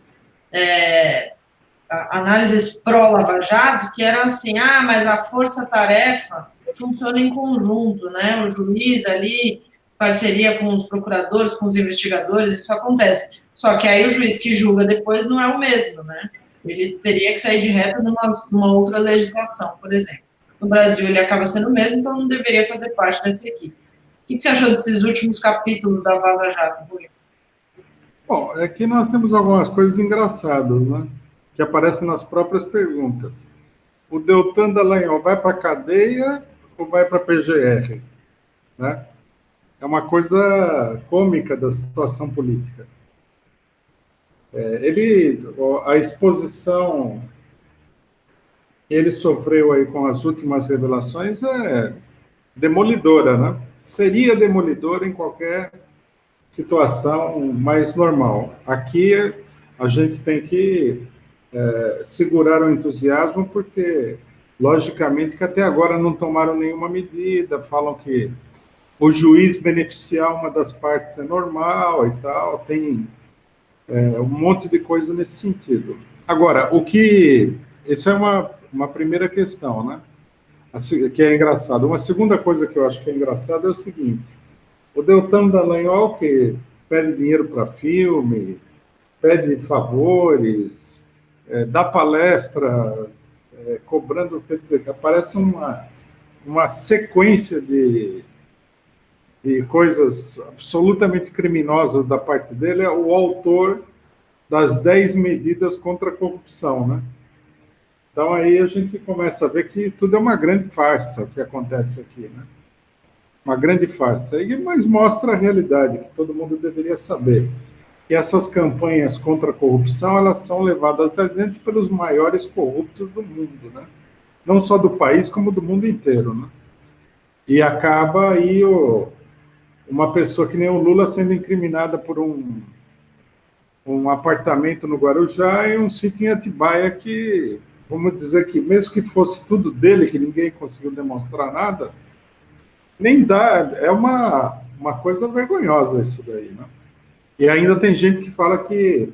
análises pró-Lava Jato, que eram assim: mas a força-tarefa funciona em conjunto, né? O juiz ali, parceria com os procuradores, com os investigadores, isso acontece. Só que aí o juiz que julga depois não é o mesmo, né? Ele teria que sair de reta numa outra legislação, por exemplo. No Brasil ele acaba sendo o mesmo, então não deveria fazer parte dessa equipe. O que você achou desses últimos capítulos da Vaza Jato, Rui? Bom, é que nós temos algumas coisas engraçadas, né? Que aparecem nas próprias perguntas. O Deltan Dallagnol vai para a cadeia ou vai para a PGR? Né? É uma coisa cômica da situação política. A exposição que ele sofreu aí com as últimas revelações é demolidora, né? Seria demolidora em qualquer situação mais normal. Aqui a gente tem que segurar o entusiasmo, porque, logicamente, que até agora não tomaram nenhuma medida, falam que o juiz beneficiar uma das partes é normal e tal, tem um monte de coisa nesse sentido. Agora, isso é uma primeira questão, né? Que é engraçado. Uma segunda coisa que eu acho que é engraçada é o seguinte: o Deltan Dallagnol, que pede dinheiro para filme, pede favores, dá palestra, cobrando, quer dizer, que aparece uma sequência de coisas absolutamente criminosas da parte dele, é o autor das 10 medidas contra a corrupção, né? Então aí a gente começa a ver que tudo é uma grande farsa o que acontece aqui, né? Uma grande farsa, mas mostra a realidade que todo mundo deveria saber. E essas campanhas contra a corrupção, elas são levadas adiante pelos maiores corruptos do mundo, né? Não só do país, como do mundo inteiro, né? E acaba aí uma pessoa que nem o Lula sendo incriminada por um apartamento no Guarujá e um sítio em Atibaia que, vamos dizer que, mesmo que fosse tudo dele, que ninguém conseguiu demonstrar nada, nem dá, é uma coisa vergonhosa isso daí, né? E ainda tem gente que fala que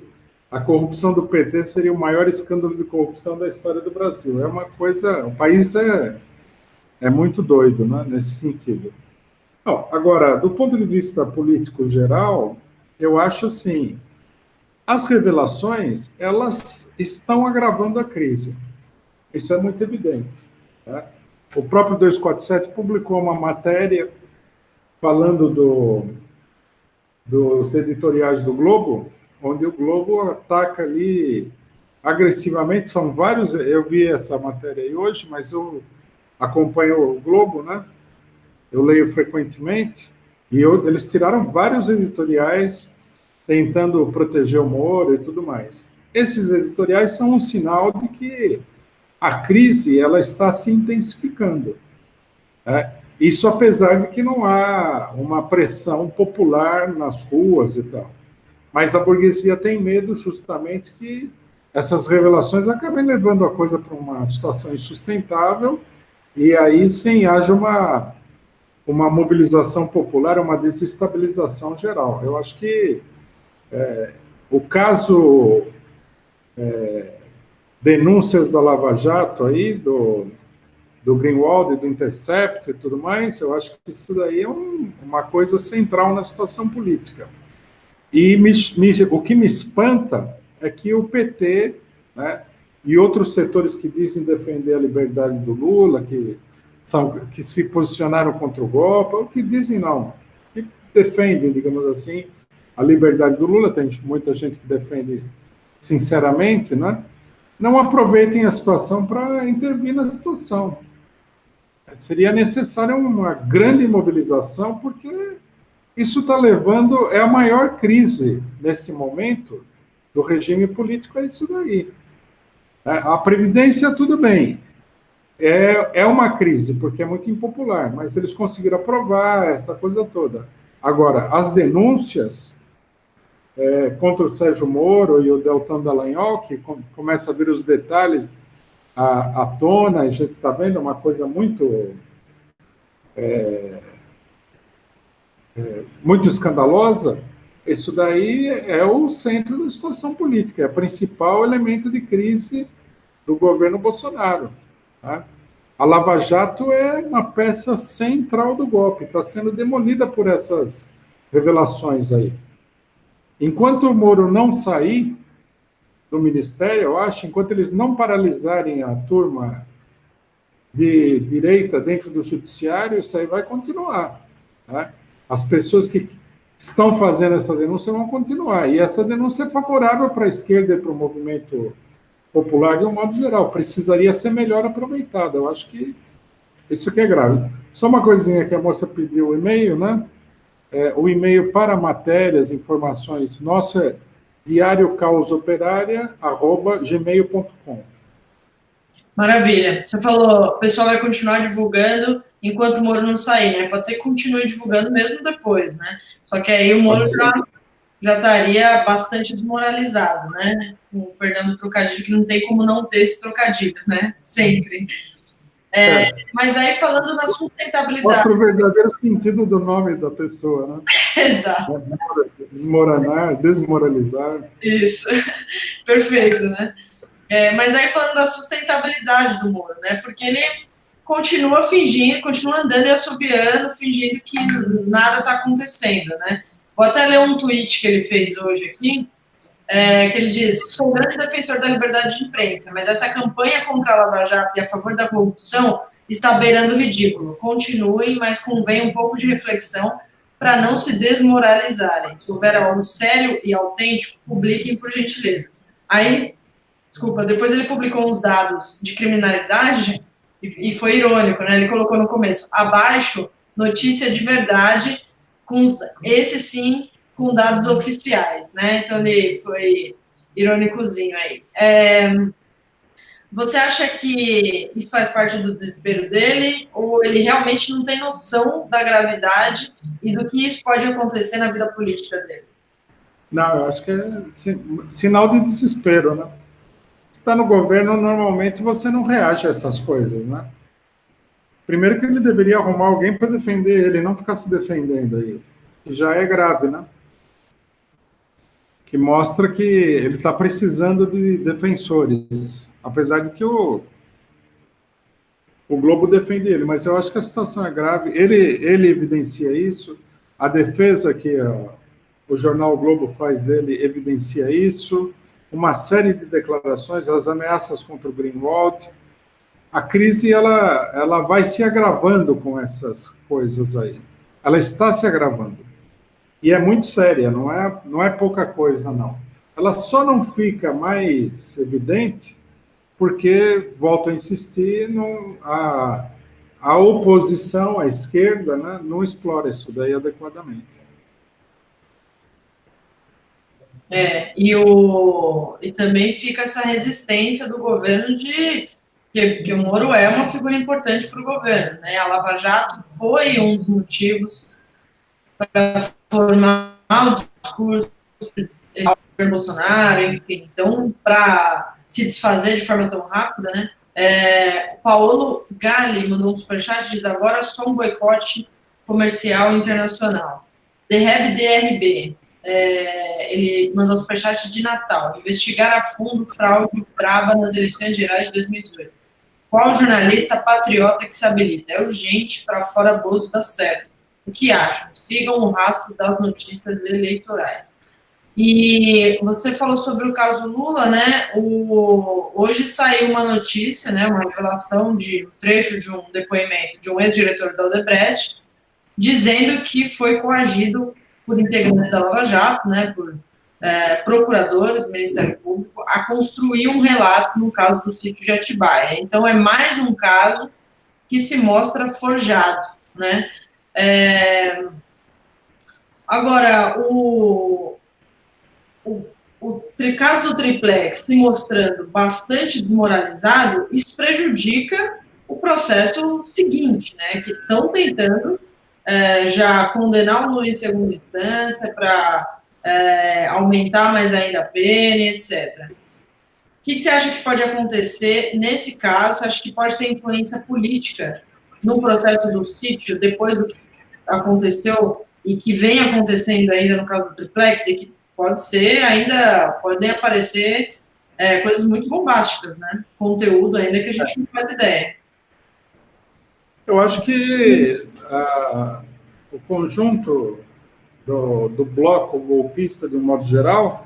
a corrupção do PT seria o maior escândalo de corrupção da história do Brasil. É uma coisa, o país é muito doido, né, nesse sentido. Bom, agora, do ponto de vista político geral, eu acho assim, as revelações, elas estão agravando a crise. Isso é muito evidente. Tá? O próprio 247 publicou uma matéria falando dos editoriais do Globo, onde o Globo ataca ali agressivamente, são vários, eu vi essa matéria aí hoje, mas eu acompanho o Globo, né? Eu leio frequentemente, e eles tiraram vários editoriais tentando proteger o Moro e tudo mais. Esses editoriais são um sinal de que a crise ela está se intensificando. Né? Isso apesar de que não há uma pressão popular nas ruas e tal. Mas a burguesia tem medo justamente que essas revelações acabem levando a coisa para uma situação insustentável e aí sim haja uma mobilização popular, uma desestabilização geral. Eu acho que o caso denúncias da Lava Jato aí, do Greenwald, do Intercept e tudo mais, eu acho que isso daí é uma coisa central na situação política. E o que me espanta é que o PT, né, e outros setores que dizem defender a liberdade do Lula, que se posicionaram contra o golpe, ou que dizem não, que defendem, digamos assim, a liberdade do Lula, tem muita gente que defende sinceramente, né, não aproveitem a situação para intervir na situação. Seria necessária uma grande mobilização, porque isso está levando, é a maior crise nesse momento do regime político, é isso daí. A Previdência, tudo bem, é uma crise, porque é muito impopular, mas eles conseguiram aprovar essa coisa toda. Agora, as denúncias contra o Sérgio Moro e o Deltan Dallagnol, que começa a vir os detalhes à tona, a gente está vendo uma coisa muito muito escandalosa, isso daí é o centro da situação política, é o principal elemento de crise do governo Bolsonaro. Tá? A Lava Jato é uma peça central do golpe, está sendo demolida por essas revelações aí. Enquanto o Moro não sair do Ministério, eu acho, enquanto eles não paralisarem a turma de direita dentro do Judiciário, isso aí vai continuar. Tá? As pessoas que estão fazendo essa denúncia vão continuar. E essa denúncia é favorável para a esquerda e para o movimento popular de um modo geral. Precisaria ser melhor aproveitada. Eu acho que isso aqui é grave. Só uma coisinha que a moça pediu o e-mail, né? O e-mail para matérias, informações nosso é diariocausaoperária@gmail.com. Maravilha. Você falou, o pessoal vai continuar divulgando enquanto o Moro não sair, né? Pode ser que continue divulgando mesmo depois, né? Só que aí o Moro já estaria bastante desmoralizado, né? Com perdão do trocadilho, que não tem como não ter esse trocadilho, né? Sempre. Mas aí, falando na sustentabilidade... Mostra o verdadeiro sentido do nome da pessoa, né? Exato. Desmoronar, desmoralizar. Isso. Perfeito, né? Mas aí, falando da sustentabilidade do Moro, né? Porque ele continua fingindo, continua andando e assobiando, fingindo que nada está acontecendo, né? Vou até ler um tweet que ele fez hoje aqui, que ele diz: sou um grande defensor da liberdade de imprensa, mas essa campanha contra a Lava Jato e a favor da corrupção está beirando o ridículo. Continuem, mas convém um pouco de reflexão para não se desmoralizarem. Se houver algo sério e autêntico, publiquem por gentileza. Aí, desculpa, depois ele publicou uns dados de criminalidade e foi irônico, né? Ele colocou no começo, abaixo, notícia de verdade, esse sim, com dados oficiais, né? Então ele foi irônicozinho aí. Você acha que isso faz parte do desespero dele, ou ele realmente não tem noção da gravidade e do que isso pode acontecer na vida política dele? Não, eu acho que é sinal de desespero, né? Se está no governo, normalmente você não reage a essas coisas, né? Primeiro que ele deveria arrumar alguém para defender ele, não ficar se defendendo aí. Já é grave, né? Que mostra que ele está precisando de defensores, apesar de que o Globo defende ele, mas eu acho que a situação é grave. Ele evidencia isso, a defesa que o jornal o Globo faz dele evidencia isso, uma série de declarações, as ameaças contra o Greenwald. A crise ela vai se agravando com essas coisas aí. Ela está se agravando. E é muito séria, não é pouca coisa, não. Ela só não fica mais evidente porque, volto a insistir, a oposição, a esquerda, né, não explora isso daí adequadamente. E também fica essa resistência do governo que o Moro é uma figura importante para o governo, né? A Lava Jato foi um dos motivos para formar o discurso do Bolsonaro, enfim. Então, para se desfazer de forma tão rápida, né? O Paulo Gali mandou um superchat, diz: agora só um boicote comercial internacional. DRB, ele mandou um superchat de Natal: investigar a fundo fraude brava nas eleições gerais de 2018. Qual jornalista patriota que se habilita? É urgente, para fora Bozo dá certo. O que acham? Sigam o rastro das notícias eleitorais. E você falou sobre o caso Lula, né? Hoje saiu uma notícia, né, uma revelação de um trecho de um depoimento de um ex-diretor da Odebrecht, dizendo que foi coagido por integrantes da Lava Jato, né, por procuradores do Ministério Público, a construir um relato no caso do sítio de Atibaia. Então, é mais um caso que se mostra forjado, né? Agora, o caso do triplex se mostrando bastante desmoralizado, isso prejudica o processo seguinte, né? Que estão tentando já condenar o Lula em segunda instância para aumentar mais ainda a pena, etc. O que você acha que pode acontecer nesse caso? Você acha que pode ter influência política no processo do sítio, depois do que aconteceu e que vem acontecendo ainda no caso do triplex, e que pode ser ainda, podem aparecer coisas muito bombásticas, né? Conteúdo ainda que a gente não faz ideia. Eu acho que o conjunto do bloco golpista, de um modo geral,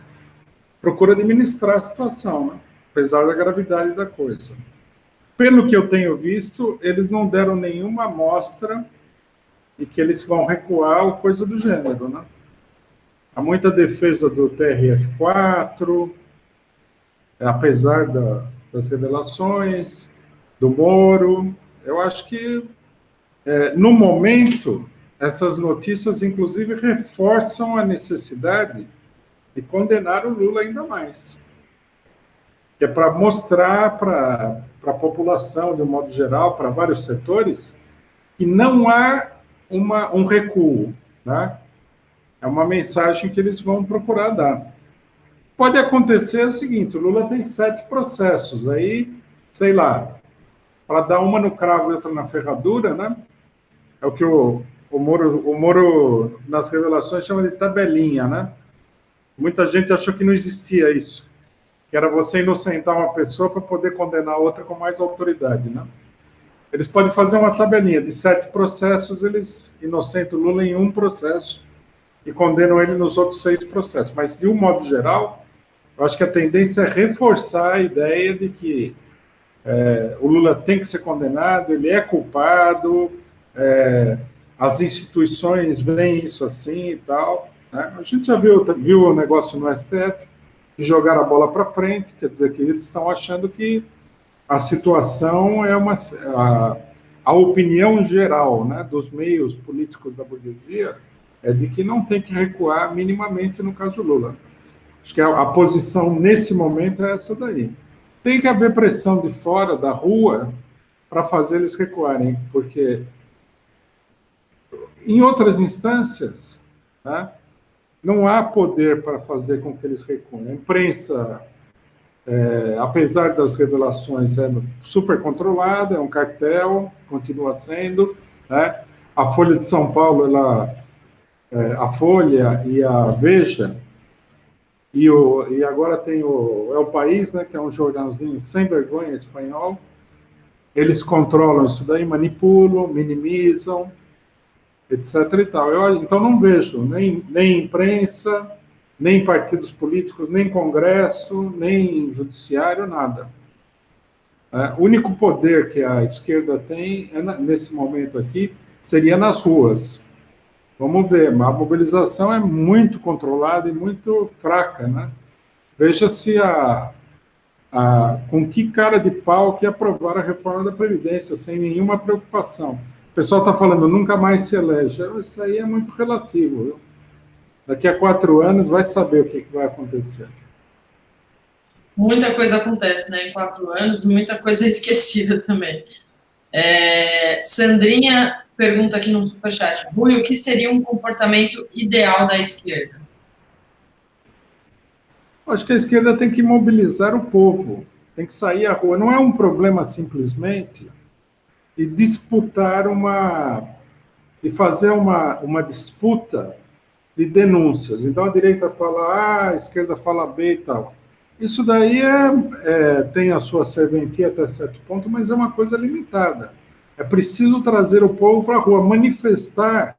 procura administrar a situação, né? Apesar da gravidade da coisa. Pelo que eu tenho visto, eles não deram nenhuma amostra de que eles vão recuar ou coisa do gênero, né? há muita defesa do TRF4, apesar das revelações, do Moro. Eu acho que, no momento, essas notícias, inclusive, reforçam a necessidade de condenar o Lula ainda mais. Que é para mostrar para a população, de um modo geral, para vários setores, que não há um recuo, né? É uma mensagem que eles vão procurar dar. Pode acontecer o seguinte, o Lula tem 7 processos, aí, sei lá, para dar uma no cravo e outra na ferradura, né? É o que o Moro, nas revelações, chama de tabelinha, né? Muita gente achou que não existia isso, que era você inocentar uma pessoa para poder condenar a outra com mais autoridade, né? Eles podem fazer uma tabelinha de 7 processos, eles inocentam o Lula em um processo e condenam ele nos outros 6 processos. Mas, de um modo geral, eu acho que a tendência é reforçar a ideia de que o Lula tem que ser condenado, ele é culpado, as instituições veem isso assim e tal, né? A gente já viu o negócio no STF, de jogar a bola para frente, quer dizer que eles estão achando que a situação é a opinião geral, né, dos meios políticos da burguesia é de que não tem que recuar minimamente no caso Lula. Acho que a posição nesse momento é essa daí. Tem que haver pressão de fora, da rua, para fazer eles recuarem, porque em outras instâncias, né, não há poder para fazer com que eles recuem. A imprensa, apesar das revelações, é super controlada, é um cartel, continua sendo, né? A Folha de São Paulo, a Folha e a Veja, e agora tem o El País, né, que é um jornalzinho sem vergonha espanhol, eles controlam isso daí, manipulam, minimizam, etc. e tal. Então não vejo nem imprensa, nem partidos políticos, nem Congresso, nem Judiciário, nada. O único poder que a esquerda tem, nesse momento aqui, seria nas ruas. Vamos ver, a mobilização é muito controlada e muito fraca, né? Veja-se com que cara de pau que aprovaram a reforma da Previdência, sem nenhuma preocupação. O pessoal está falando, nunca mais se elege. Isso aí é muito relativo, viu? Daqui a 4 anos vai saber o que vai acontecer. Muita coisa acontece, né? Em 4 anos, muita coisa é esquecida também. Sandrinha pergunta aqui no superchat: Rui, o que seria um comportamento ideal da esquerda? Acho que a esquerda tem que mobilizar o povo, tem que sair à rua. Não é um problema simplesmente de disputar de fazer uma disputa de denúncias. Então a direita fala A, a esquerda fala B e tal. Isso daí tem a sua serventia até certo ponto, mas é uma coisa limitada. É preciso trazer o povo para a rua, manifestar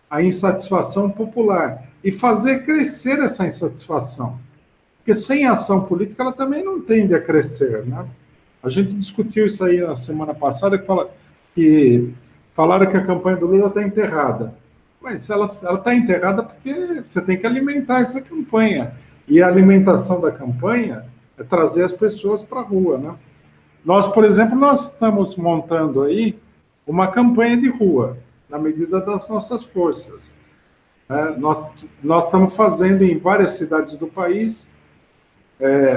a insatisfação popular e fazer crescer essa insatisfação. Porque sem ação política ela também não tende a crescer, né? A gente discutiu isso aí na semana passada, que falaram que a campanha do Lula está enterrada. Mas ela está enterrada porque você tem que alimentar essa campanha. E a alimentação da campanha é trazer as pessoas para a rua, né? Nós, por exemplo, nós estamos montando aí uma campanha de rua, na medida das nossas forças. Nós estamos fazendo em várias cidades do país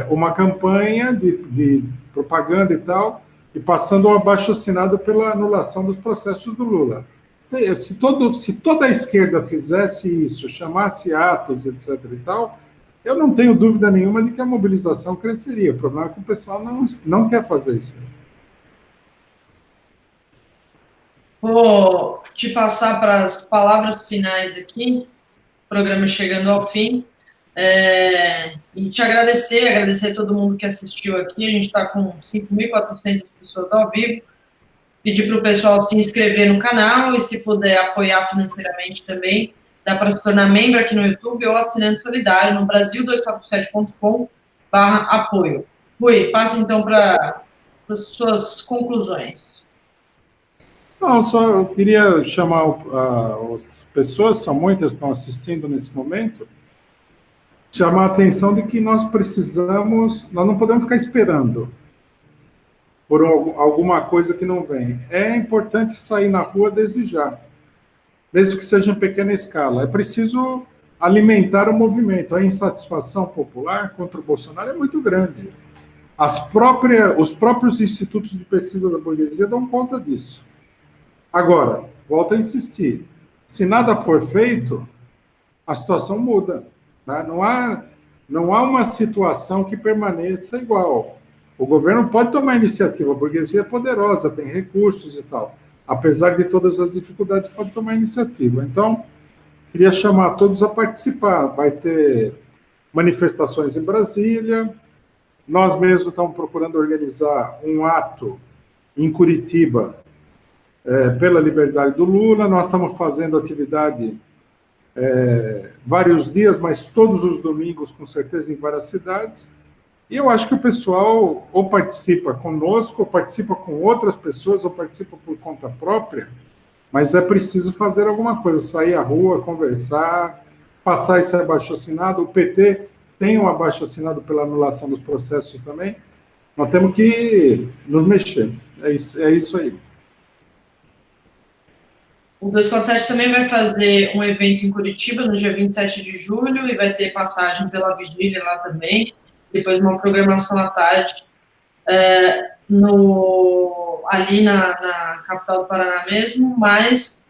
uma campanha de propaganda e tal, e passando um abaixo-assinado pela anulação dos processos do Lula. Se toda a esquerda fizesse isso, chamasse atos, etc. e tal, eu não tenho dúvida nenhuma de que a mobilização cresceria. O problema é que o pessoal não quer fazer isso. Vou te passar para as palavras finais aqui, o programa chegando ao fim, e te agradecer a todo mundo que assistiu aqui. A gente está com 5.400 pessoas ao vivo. Pedir para o pessoal se inscrever no canal e, se puder, apoiar financeiramente também. Dá para se tornar membro aqui no YouTube ou assinante solidário no Brasil247.com/apoio. Rui, passa então para as suas conclusões. Não, só eu queria chamar as pessoas, são muitas que estão assistindo nesse momento, chamar a atenção de que nós não podemos ficar esperando por alguma coisa que não vem. É importante sair na rua desde já, mesmo que seja em pequena escala. É preciso alimentar o movimento. A insatisfação popular contra o Bolsonaro é muito grande. Os próprios institutos de pesquisa da burguesia dão conta disso. Agora, volto a insistir, se nada for feito, a situação muda. Tá? Não há uma situação que permaneça igual. O governo pode tomar iniciativa, a burguesia é poderosa, tem recursos e tal. Apesar de todas as dificuldades, pode tomar iniciativa. Então, queria chamar todos a participar. Vai ter manifestações em Brasília. Nós mesmos estamos procurando organizar um ato em Curitiba pela liberdade do Lula. Nós estamos fazendo atividade vários dias, mas todos os domingos, com certeza, em várias cidades. E eu acho que o pessoal ou participa conosco, ou participa com outras pessoas, ou participa por conta própria, mas é preciso fazer alguma coisa, sair à rua, conversar, passar esse abaixo-assinado. O PT tem um abaixo-assinado pela anulação dos processos também. Nós temos que nos mexer. É isso aí. O 247 também vai fazer um evento em Curitiba no dia 27 de julho e vai ter passagem pela vigília lá também, depois uma programação à tarde ali na capital do Paraná mesmo, mas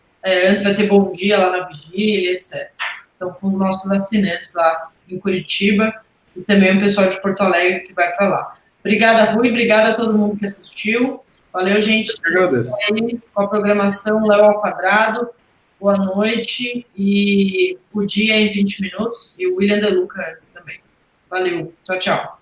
antes vai ter bom dia lá na vigília, etc. Então, com os nossos assinantes lá em Curitiba e também o pessoal de Porto Alegre que vai para lá. Obrigada, Rui, obrigada a todo mundo que assistiu. Valeu, gente. Eu agradeço. Com a programação Léo ao Quadrado. Boa noite. E o dia em 20 minutos. E o William De Luca antes também. Valeu. Tchau, tchau.